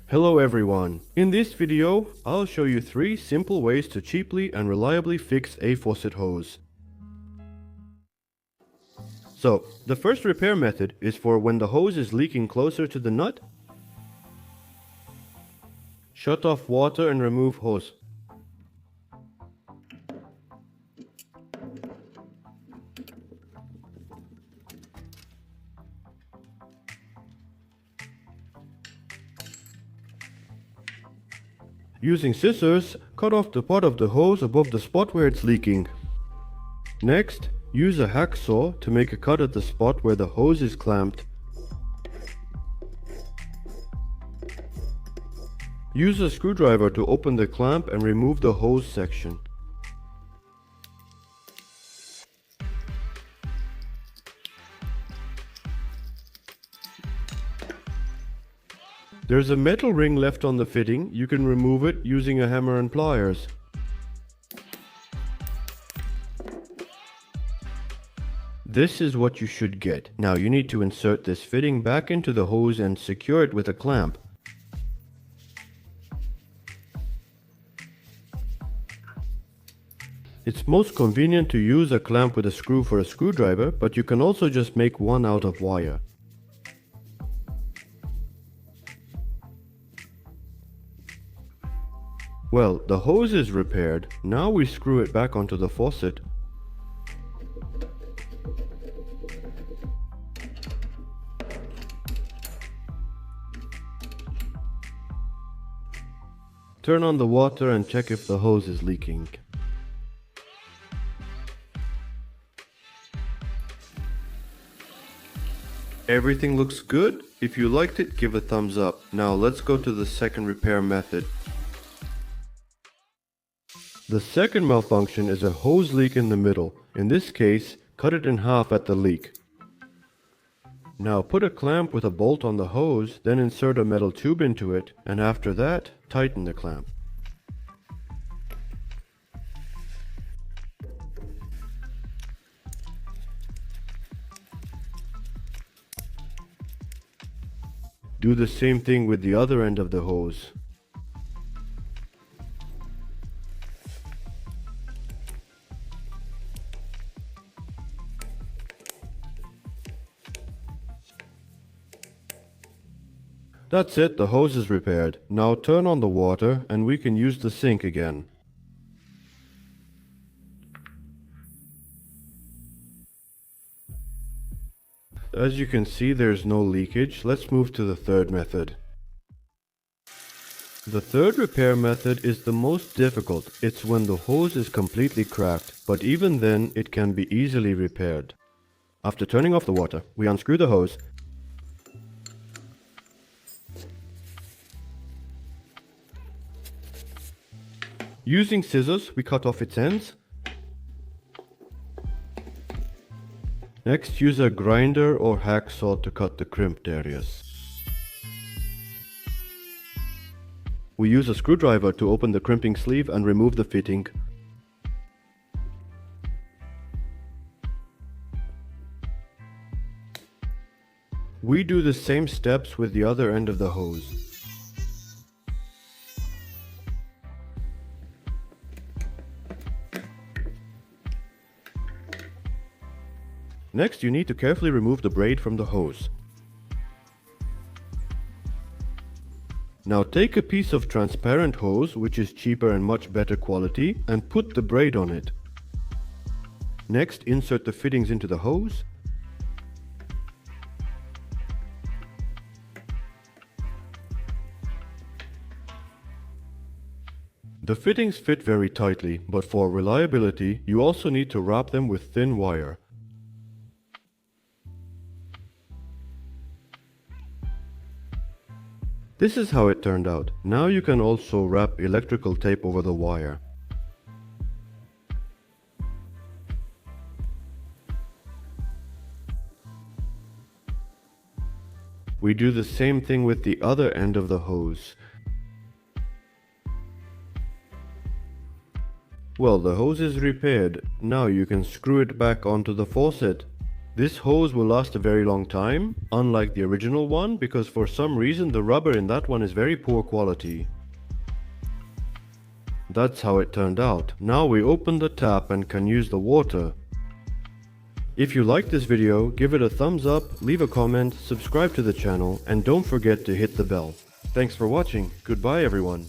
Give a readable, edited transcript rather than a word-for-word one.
Hello everyone! In this video, I'll show you 3 simple ways to cheaply and reliably fix a faucet hose. So, the first repair method is for when the hose is leaking closer to the nut. Shut off water and remove hose. Using scissors, cut off the part of the hose above the spot where it's leaking. Next, use a hacksaw to make a cut at the spot where the hose is clamped. Use a screwdriver to open the clamp and remove the hose section. There's a metal ring left on the fitting. You can remove it using a hammer and pliers. This is what you should get. Now you need to insert this fitting back into the hose and secure it with a clamp. It's most convenient to use a clamp with a screw for a screwdriver, but you can also just make one out of wire. Well, the hose is repaired. Now we screw it back onto the faucet. Turn on the water and check if the hose is leaking. Everything looks good. If you liked it, give a thumbs up. Now let's go to the second repair method. The second malfunction is a hose leak in the middle. In this case, cut it in half at the leak. Now put a clamp with a bolt on the hose, then insert a metal tube into it, and after that, tighten the clamp. Do the same thing with the other end of the hose. That's it, the hose is repaired. Now turn on the water and we can use the sink again. As you can see, there's no leakage. Let's move to the third method. The third repair method is the most difficult. It's when the hose is completely cracked, but even then it can be easily repaired. After turning off the water, we unscrew the hose. Using scissors, we cut off its ends. Next, use a grinder or hacksaw to cut the crimped areas. We use a screwdriver to open the crimping sleeve and remove the fitting. We do the same steps with the other end of the hose. Next, you need to carefully remove the braid from the hose. Now take a piece of transparent hose, which is cheaper and much better quality, and put the braid on it. Next, insert the fittings into the hose. The fittings fit very tightly, but for reliability, you also need to wrap them with thin wire. This is how it turned out. Now you can also wrap electrical tape over the wire. We do the same thing with the other end of the hose. Well, the hose is repaired. Now you can screw it back onto the faucet. This hose will last a very long time, unlike the original one, because for some reason the rubber in that one is very poor quality. That's how it turned out. Now we open the tap and can use the water. If you like this video, give it a thumbs up, leave a comment, subscribe to the channel, and don't forget to hit the bell. Thanks for watching. Goodbye everyone.